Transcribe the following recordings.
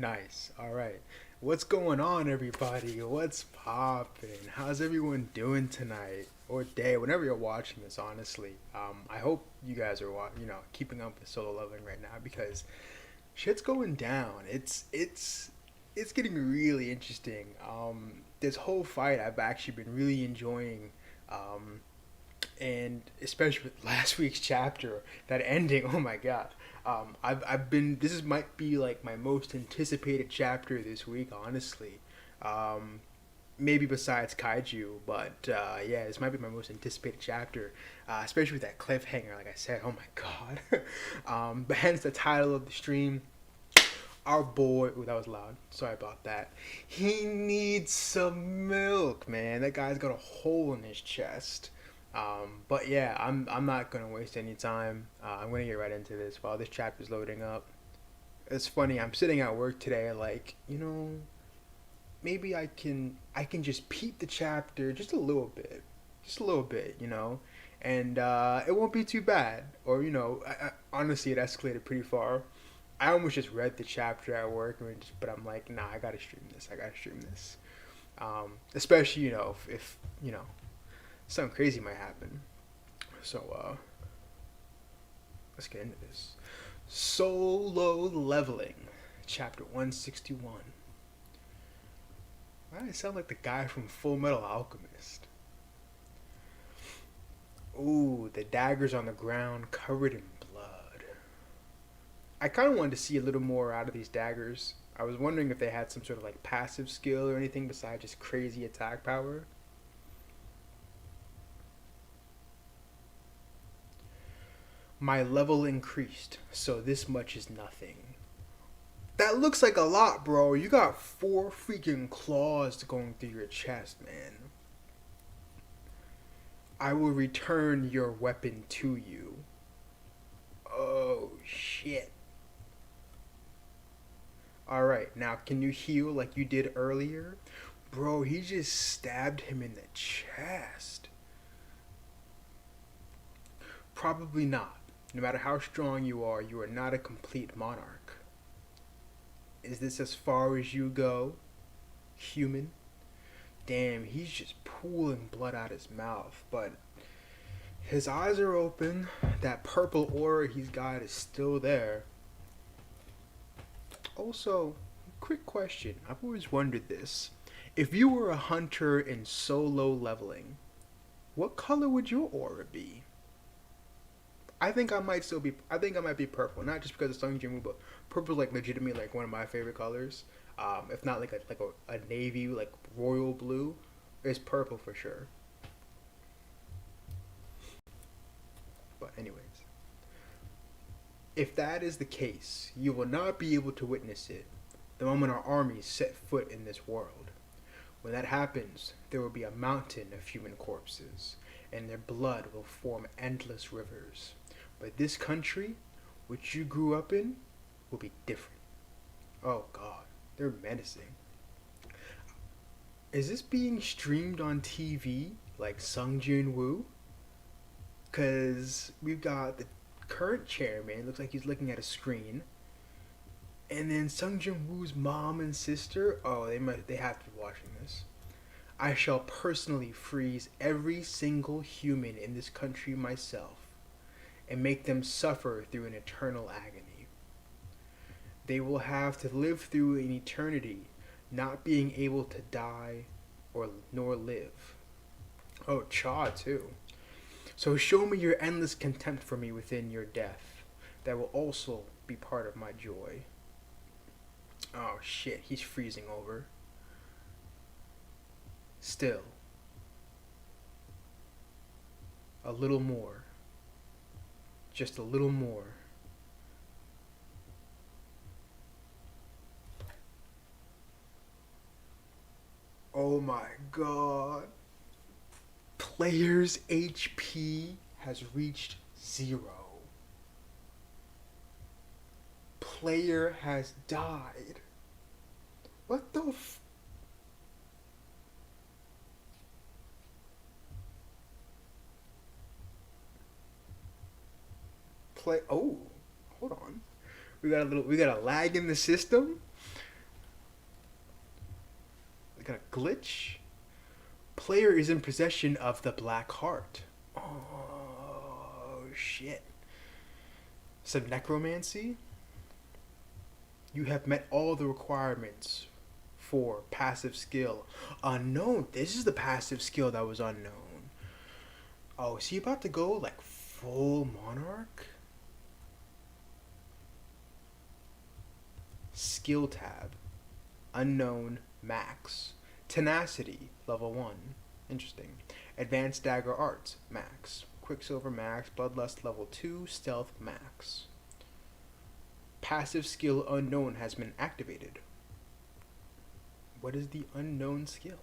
Nice. All right. What's going on, everybody? What's poppin'? How's everyone doing tonight or day? Whenever you're watching this, honestly, I hope you guys are, keeping up with solo leveling right now because shit's going down. It's getting really interesting. This whole fight I've actually been really enjoying. Um, and especially with last week's chapter, that ending. Oh my god. I've been. This is might be like my most anticipated chapter this week, honestly. Um, Maybe besides Kaiju, but yeah, this might be my most anticipated chapter, especially with that cliffhanger. Like I said, oh my god. But hence the title of the stream. Our boy, oh that was loud. Sorry about that. He needs some milk, man. That guy's got a hole in his chest. But yeah, I'm not gonna waste any time. I'm gonna get right into this while this chapter's loading up. It's funny. I'm sitting at work today, like maybe I can just peep the chapter just a little bit, and it won't be too bad. Or honestly, it escalated pretty far. I almost just read the chapter at work, but I'm like, nah, I gotta stream this. I gotta stream this. Especially if something crazy might happen. So let's get into this. Solo leveling, chapter 161. Why do I sound like the guy from Full Metal Alchemist? Ooh, the daggers on the ground covered in blood. I kind of wanted to see a little more out of these daggers. I was wondering if they had some sort of like passive skill or anything besides just crazy attack power. My level increased, so this much is nothing. That looks like a lot, bro. You got four freaking claws going through your chest, man. I will return your weapon to you. Oh, shit. Alright, now can you heal like you did earlier? Bro, he just stabbed him in the chest. Probably not. No matter how strong you are not a complete monarch. Is this as far as you go, human? Damn, he's just pooling blood out his mouth, but his eyes are open. That purple aura he's got is still there. Also, quick question. I've always wondered this. If you were a hunter in solo leveling, what color would your aura be? I think I might be purple, not just because of Sung Jin Woo, but purple is like legitimately like one of my favorite colors. If not like a navy like royal blue, it's purple for sure. But anyways, if that is the case, you will not be able to witness it the moment our armies set foot in this world. When that happens, there will be a mountain of human corpses, and their blood will form endless rivers. But this country, which you grew up in, will be different. Oh god, they're menacing. Is this being streamed on TV like Sung Jin Woo? Cause we've got the current chairman, looks like he's looking at a screen. And then Sung Jin Woo's mom and sister, oh they have to be watching this. I shall personally freeze every single human in this country myself and make them suffer through an eternal agony. They will have to live through an eternity not being able to die or nor live. Oh, Cha too. So show me your endless contempt for me within your death. That will also be part of my joy. Oh shit, he's freezing over. Still. A little more. Just a little more. Oh my god. Player's HP has reached 0. Player has died. What the f... Play... Oh, hold on. We got a lag in the system. got a glitch. Player is in possession of the Black Heart. Oh shit. Some necromancy. You have met all the requirements for passive skill. Unknown. This is the passive skill that was unknown. Oh, is he about to go like full monarch? Skill tab. Unknown max. Tenacity level 1. Interesting. Advanced dagger arts max. Quicksilver max. Bloodlust level 2. Stealth max. Passive skill unknown has been activated. What is the unknown skill?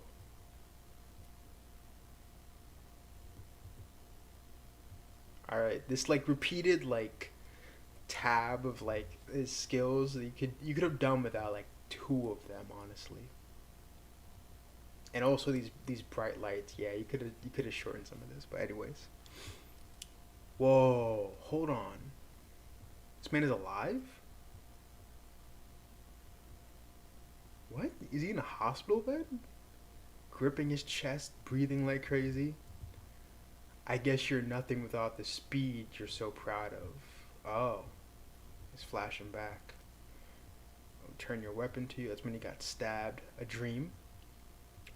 Alright, this like repeated like tab of like his skills that you could have done without like 2 of them, honestly. And also these bright lights, yeah, you could have shortened some of this, but anyways. Whoa, hold on. This man is alive? What? Is he in a hospital bed? Gripping his chest, breathing like crazy? I guess you're nothing without the speed you're so proud of. Oh. He's flashing back. Turn your weapon to you. That's when he got stabbed. A dream?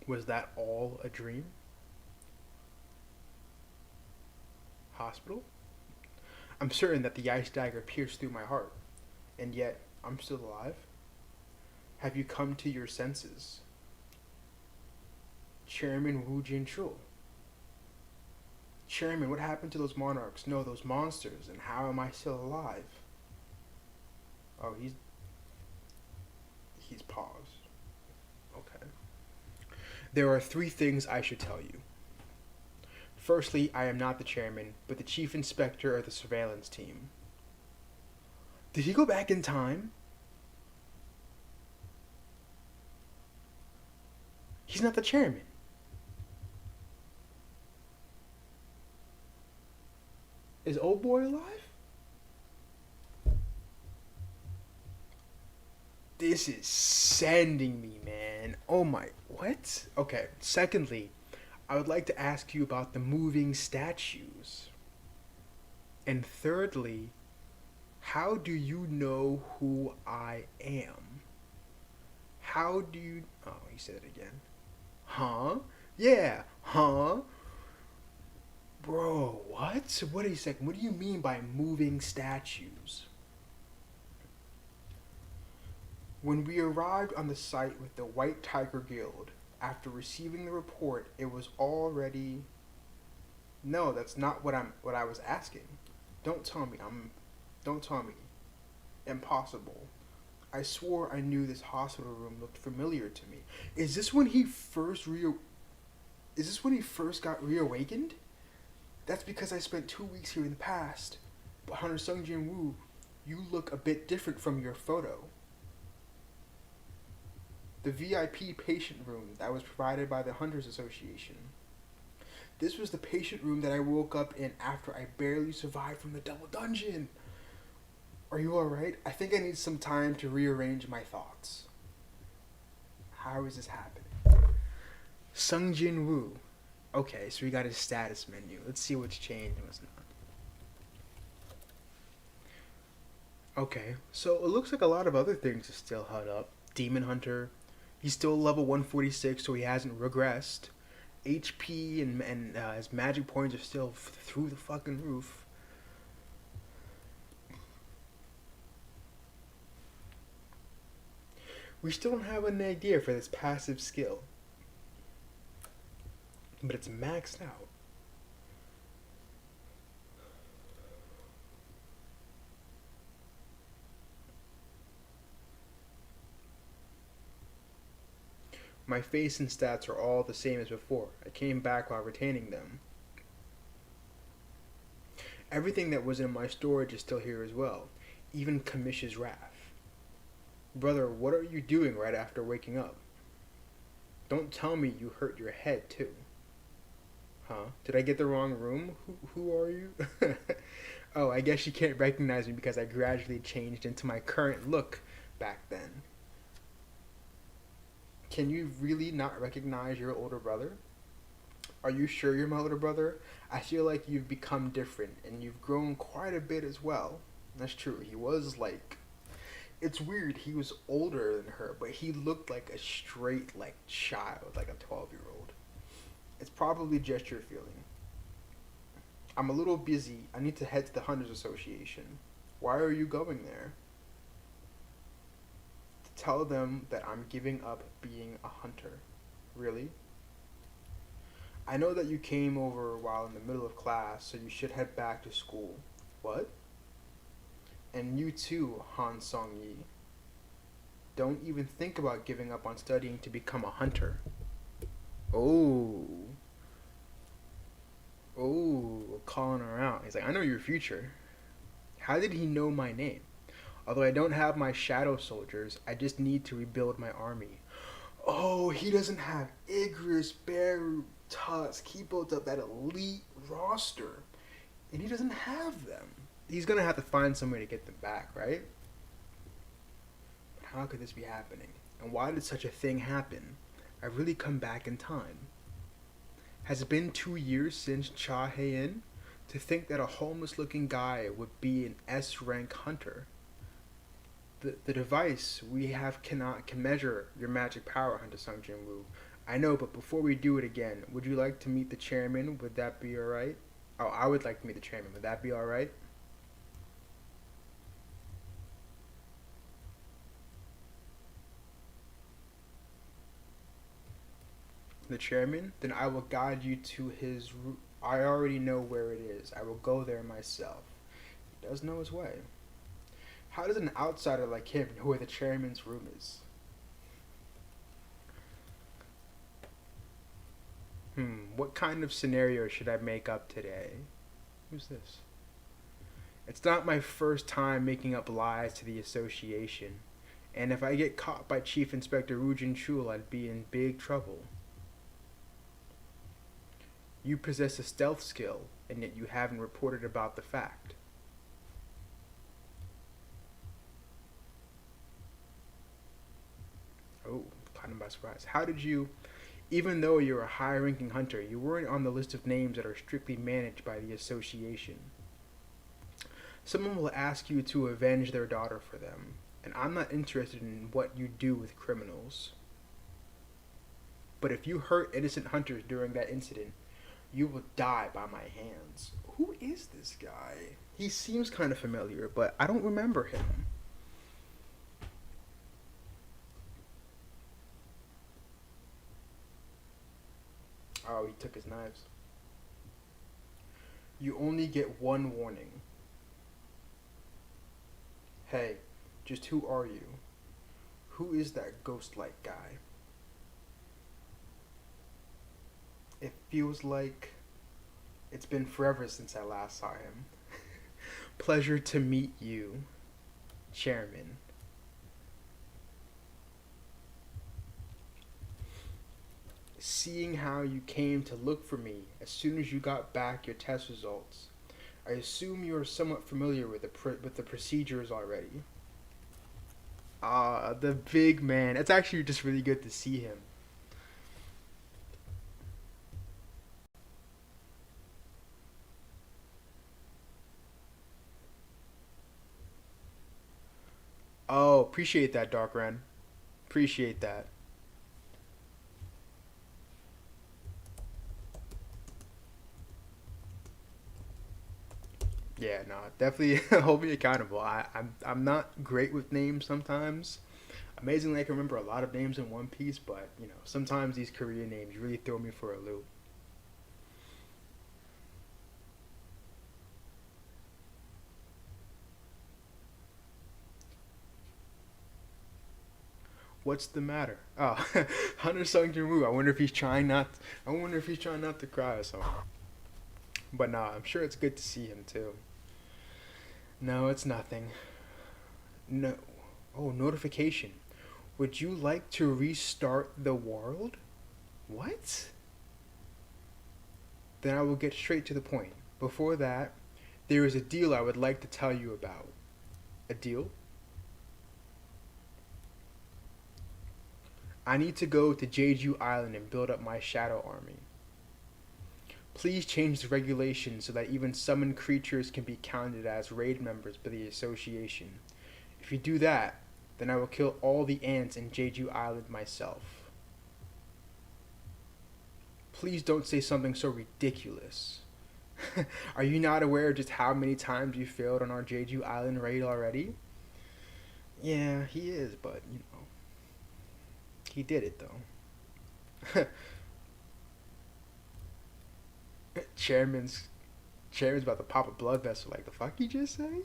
Was that all a dream? Hospital? I'm certain that the ice dagger pierced through my heart, and yet I'm still alive. Have you come to your senses? Chairman Wu Jinchul. Chairman, what happened to those monarchs? No, those monsters, and how am I still alive? Oh, he's paused. Okay. There are 3 things I should tell you. Firstly, I am not the chairman, but the chief inspector of the surveillance team. Did he go back in time? He's not the chairman. Is old boy alive? This is sending me, man. Oh my, what? Okay, secondly, I would like to ask you about the moving statues. And thirdly, how do you know who I am? How do you... Oh, he said it again. Huh? Yeah, huh? Bro, what? What are you saying? What do you mean by moving statues? When we arrived on the site with the White Tiger Guild, after receiving the report, it was already... No, that's not what I was asking. Don't tell me. Don't tell me. Impossible. I swore I knew this hospital room looked familiar to me. Is this when he first got reawakened? That's because I spent 2 weeks here in the past. But Hunter Sungjin Woo, you look a bit different from your photo. The VIP patient room that was provided by the Hunters Association. This was the patient room that I woke up in after I barely survived from the double dungeon. Are you alright? I think I need some time to rearrange my thoughts. How is this happening? Sungjin Woo. Okay, so we got his status menu. Let's see what's changed and what's not. Okay, so it looks like a lot of other things are still held up. Demon Hunter. He's still level 146, so he hasn't regressed. HP and his magic points are still through the fucking roof. We still don't have an idea for this passive skill. But it's maxed out. My face and stats are all the same as before. I came back while retaining them. Everything that was in my storage is still here as well. Even Kamish's wrath. Brother, what are you doing right after waking up? Don't tell me you hurt your head too. Huh? Did I get the wrong room? Who are you? Oh, I guess you can't recognize me because I gradually changed into my current look back then. Can you really not recognize your older brother? Are you sure you're my older brother? I feel like you've become different and you've grown quite a bit as well. That's true. He was like, it's weird. He was older than her, but he looked like a straight like child, like a 12-year-old. It's probably just your feeling. I'm a little busy. I need to head to the Hunters Association. Why are you going there? To tell them that I'm giving up being a hunter. Really? I know that you came over while in the middle of class, so you should head back to school. What? And you too, Han Song Yi. Don't even think about giving up on studying to become a hunter. Oh. Oh, calling her out. He's like, I know your future. How did he know my name? Although I don't have my shadow soldiers, I just need to rebuild my army. Oh, he doesn't have Igris, Beru, Tusk. He built up that elite roster, and he doesn't have them. He's gonna have to find somebody to get them back, right? But how could this be happening? And why did such a thing happen? I've really come back in time. Has it been 2 years since Cha Heian? To think that a homeless looking guy would be an S rank hunter. The device we have can measure your magic power, Hunter Sung Jin Woo. I know, but before we do it again, would you like to meet the chairman? Would that be alright? Oh, I would like to meet the chairman. Would that be alright? The chairman? Then I will guide you to his room. I already know where it is. I will go there myself. He does know his way. How does an outsider like him know where the chairman's room is? What kind of scenario should I make up today? Who's this? It's not my first time making up lies to the association. And if I get caught by Chief Inspector Woojin Chul, I'd be in big trouble. You possess a stealth skill, and yet you haven't reported about the fact. Oh, caught him by surprise. How did you, even though you're a high ranking hunter, you weren't on the list of names that are strictly managed by the association? Someone will ask you to avenge their daughter for them, and I'm not interested in what you do with criminals. But if you hurt innocent hunters during that incident, you will die by my hands. Who is this guy? He seems kind of familiar, but I don't remember him. Oh, he took his knives. You only get one warning. Hey, just who are you? Who is that ghost-like guy? It feels like it's been forever since I last saw him. Pleasure to meet you, Chairman. Seeing how you came to look for me as soon as you got back your test results, I assume you are somewhat familiar with the procedures already. Ah, the big man. It's actually just really good to see him. Oh, appreciate that, Dark Ren. Appreciate that. Yeah, no, definitely hold me accountable. I'm not great with names sometimes. Amazingly, I can remember a lot of names in One Piece, but sometimes these Korean names really throw me for a loop. What's the matter? Oh, Hunter Sung Jin Woo. I wonder if he's trying not. I wonder if he's trying not to cry or something. But nah, I'm sure it's good to see him too. No, it's nothing. No. Oh, notification. Would you like to restart the world? What? Then I will get straight to the point. Before that, there is a deal I would like to tell you about. A deal? I need to go to Jeju Island and build up my shadow army. Please change the regulations so that even summoned creatures can be counted as raid members by the association. If you do that, then I will kill all the ants in Jeju Island myself. Please don't say something so ridiculous. Are you not aware of just how many times you failed on our Jeju Island raid already? Yeah, he is, but, he did it though. Chairman's about to pop a blood vessel. Like, the fuck you just say?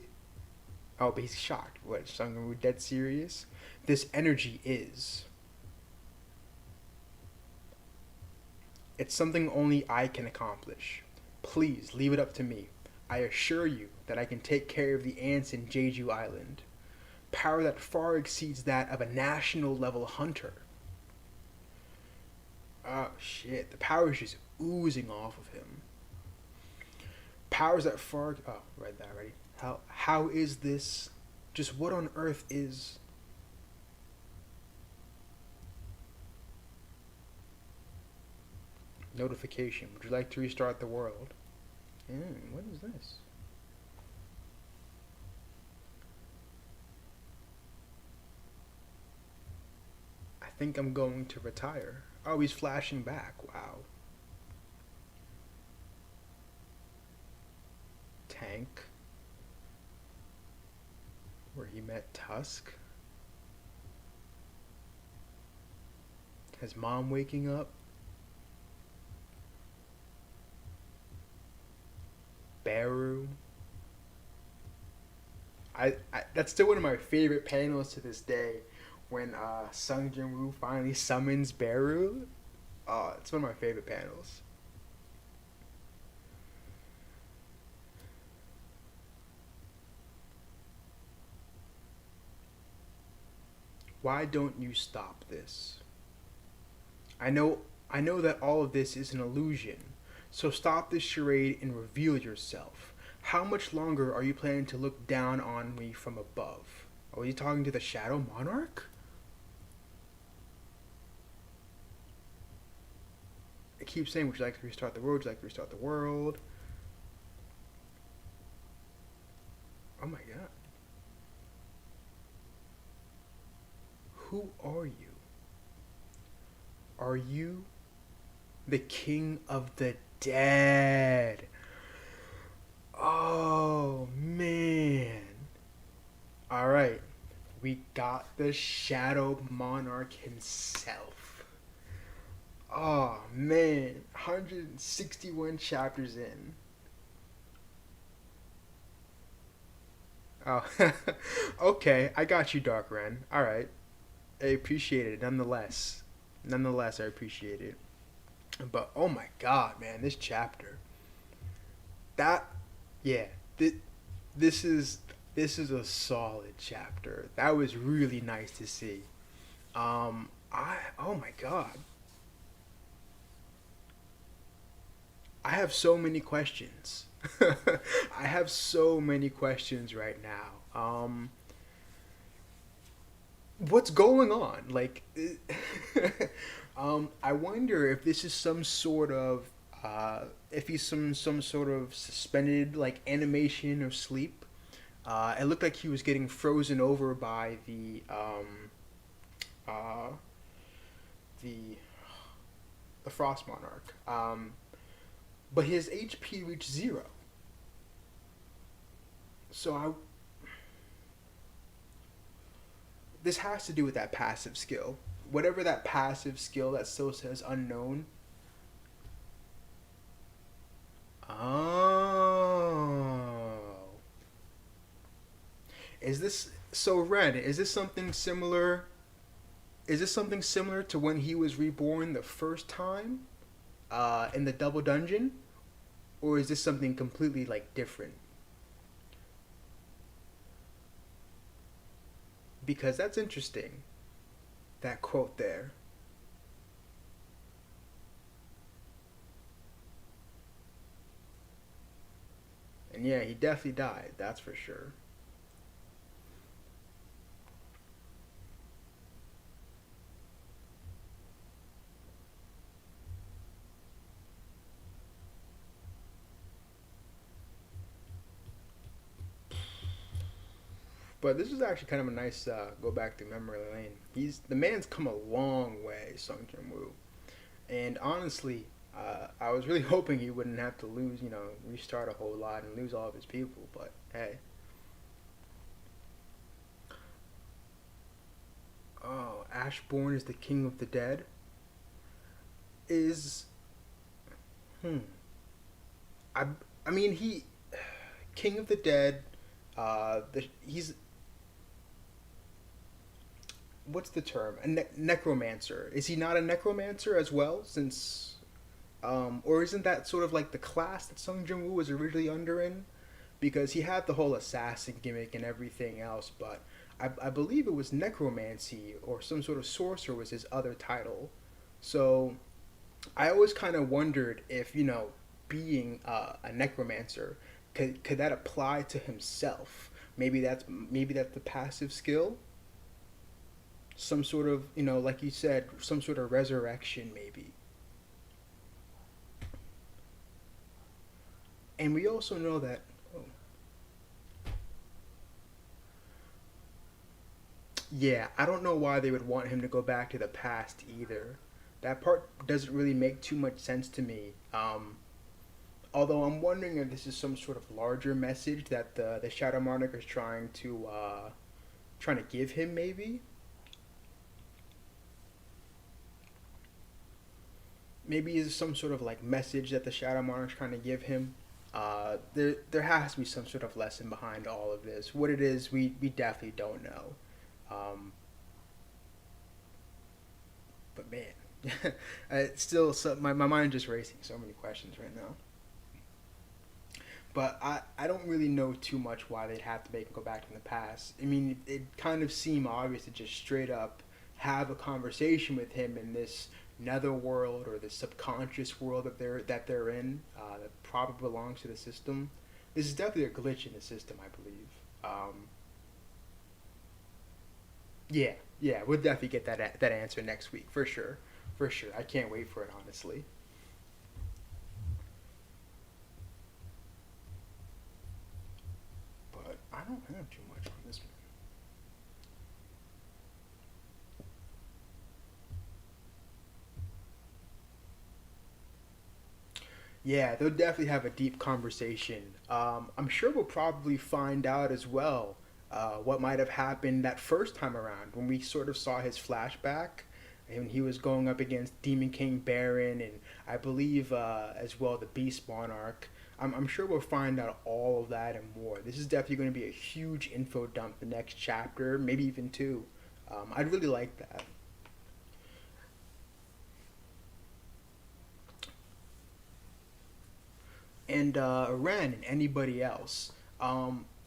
Oh, but he's shocked. What, Sungwoo dead serious? This energy is. It's something only I can accomplish. Please, leave it up to me. I assure you that I can take care of the ants in Jeju Island. Power that far exceeds that of a national level hunter. Oh shit, the power is just oozing off of him. Powers that far... Oh, read that already. How is this... Just what on earth is... Notification. Would you like to restart the world? What is this? I think I'm going to retire. Oh, he's flashing back. Wow. Tank. Where he met Tusk. His mom waking up. Baru. I that's still one of my favorite panels to this day, when Sung Jin-woo finally summons Baru. Oh, it's one of my favorite panels. Why don't you stop this? I know that all of this is an illusion. So stop this charade and reveal yourself. How much longer are you planning to look down on me from above? Oh, are you talking to the Shadow Monarch? I keep saying, would you like to restart the world? Would you like to restart the world? Oh my god. Who are you? Are you the king of the dead? Oh man. Alright. We got the Shadow Monarch himself. Oh man. 161 chapters in. Oh. Okay, I got you, Dark Ren. Alright. I appreciate it nonetheless. I appreciate it. But oh my god, man, this chapter. That, yeah, this is a solid chapter. That was really nice to see. Oh my god. I have so many questions. I have so many questions right now. What's going on? Like, I wonder if this is some sort of, if he's some sort of suspended like animation or sleep. It looked like he was getting frozen over by uh, the Frost Monarch. But his HP reached 0. So this has to do with that passive skill. Whatever that passive skill that still says unknown. Oh. Is this so Ren, is this something similar? Is this something similar to when he was reborn the first time? In the double dungeon? Or is this something completely like different? Because that's interesting. That quote there. And yeah, he definitely died, that's for sure. But this is actually kind of a nice go back to memory lane. The man's come a long way, Sung Jin Woo. And honestly, I was really hoping he wouldn't have to lose, restart a whole lot and lose all of his people. But hey, oh, Ashbourne is the king of the dead. Is hmm. I I mean he, king of the dead. He's what's the term? A necromancer. Is he not a necromancer as well? Since or isn't that sort of like the class that Sung Jin Woo was originally under in? Because he had the whole assassin gimmick and everything else, but I believe it was necromancy or some sort of sorcerer was his other title. So I always kind of wondered if being a necromancer could that apply to himself? Maybe that's the passive skill. Some sort of like you said, some sort of resurrection maybe. And we also know that. Oh, yeah, I don't know why they would want him to go back to the past either. That part doesn't really make too much sense to me. Although I'm wondering if this is some sort of larger message that the Shadow Monarch is trying to give him. Maybe is some sort of like message that the Shadow Monarch is trying to give him. There has to be some sort of lesson behind all of this. What it is, we definitely don't know. Um, but man, it's still my mind just racing. So many questions right now. But I don't really know too much why they'd have to make him go back in the past. I mean, it kind of seemed obvious to just straight up have a conversation with him in this nether world or the subconscious world that they're in that probably belongs to the system. This is definitely a glitch in the system, I believe. Yeah, yeah, we'll definitely get that answer next week for sure, for sure. I can't wait for it honestly. But I don't have too much on this. Yeah, they'll definitely have a deep conversation. I'm sure we'll probably find out as well what might have happened that first time around when we sort of saw his flashback and he was going up against Demon King Baron and I believe as well the Beast Monarch. I'm sure we'll find out all of that and more. This is definitely going to be a huge info dump the next chapter, maybe even two. I'd really like that. And Ren and anybody else.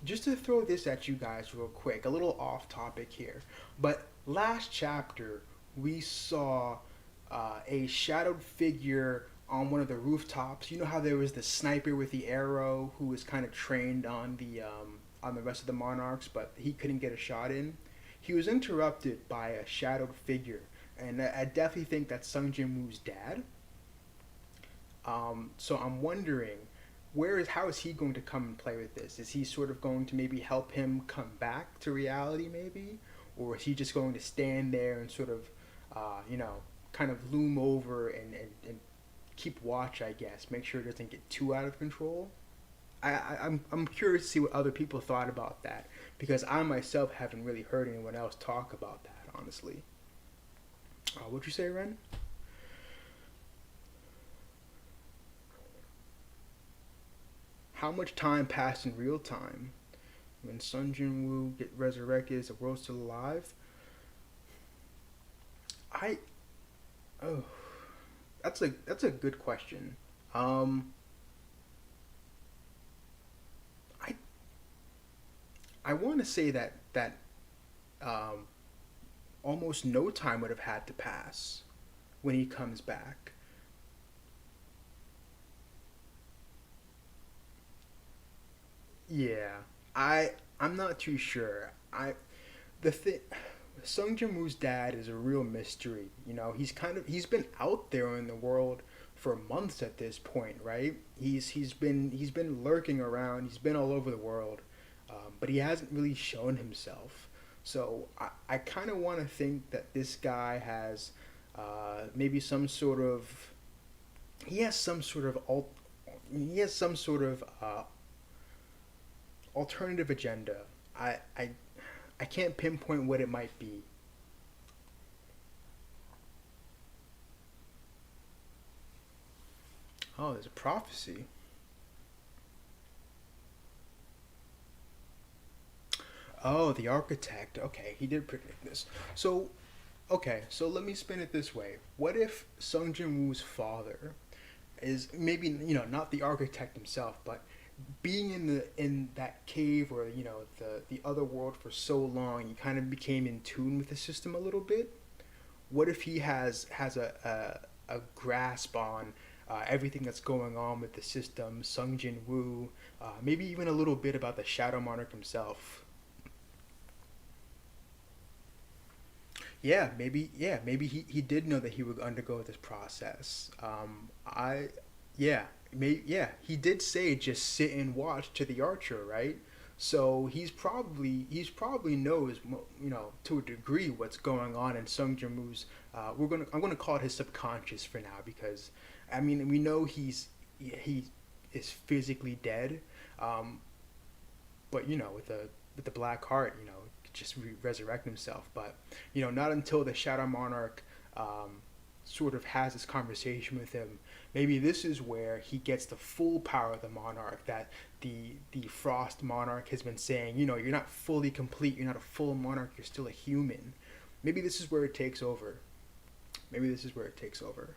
Just to throw this at you guys real quick, a little off topic here, but last chapter we saw a shadowed figure on one of the rooftops. You know how there was the sniper with the arrow who was kind of trained on the rest of the monarchs, but he couldn't get a shot in. He was interrupted by a shadowed figure, and I definitely think that's Sung Jin Woo's dad. So I'm wondering, how is he going to come and play with this? Is he sort of going to maybe help him come back to reality, maybe, or is he just going to stand there and sort of, kind of loom over and keep watch? I guess make sure it doesn't get too out of control. I'm curious to see what other people thought about that because I myself haven't really heard anyone else talk about that. Honestly, what'd you say, Ren? How much time passed in real time when Sun Jin Woo get resurrected? Is the world still alive? I oh, that's a good question. Um, I I want to say that um, almost no time would have had to pass when he comes back. Yeah, I'm not too sure. The thing, Sung Jin Woo's dad is a real mystery. He's been out there in the world for months at this point, right? He's been lurking around. He's been all over the world. but he hasn't really shown himself. So I kind of want to think that this guy has maybe some sort of he has some sort of he has some sort of alternative agenda. I I I can't pinpoint what it might be. Oh, there's a prophecy. Oh, the architect. Okay, he did predict this. So, okay, so let me spin it this way. What if Sung Jin Woo's father is maybe not the architect himself, but being in that cave or the other world for so long, he kind of became in tune with the system a little bit. What if he has a grasp on everything that's going on with the system, Sung Jin Woo, maybe even a little bit about the Shadow Monarch himself. Yeah, maybe he did know that he would undergo this process. Yeah, yeah, he did say just sit and watch to the archer, right? So he's probably knows to a degree what's going on in Sung Jamu's. I'm gonna call it his subconscious for now because, I mean, we know he is physically dead, um, but with the black heart, could just resurrect himself. But not until the Shadow Monarch sort of has this conversation with him. Maybe this is where he gets the full power of the monarch that the Frost Monarch has been saying. You're not fully complete. You're not a full monarch. You're still a human. Maybe this is where it takes over. Maybe this is where it takes over.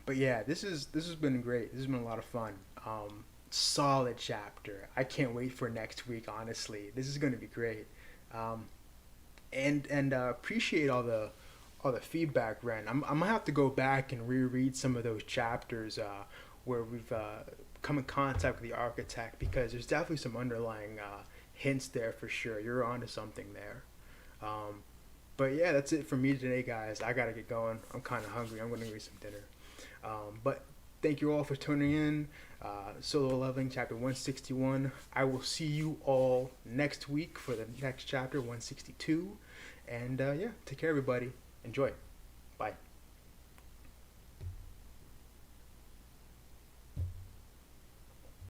But yeah, this has been great. This has been a lot of fun. Solid chapter. I can't wait for next week. Honestly, this is going to be great. Um, and appreciate all the feedback, Ren. I'm gonna have to go back and reread some of those chapters where we've come in contact with the architect because there's definitely some underlying hints there for sure. You're onto something there. Um, but yeah, that's it for me today, guys. I gotta get going. I'm kind of hungry. I'm gonna eat some dinner. But thank you all for tuning in. Solo Leveling Chapter 161. I will see you all next week for the next chapter, 162. And yeah, take care, everybody. Enjoy. Bye.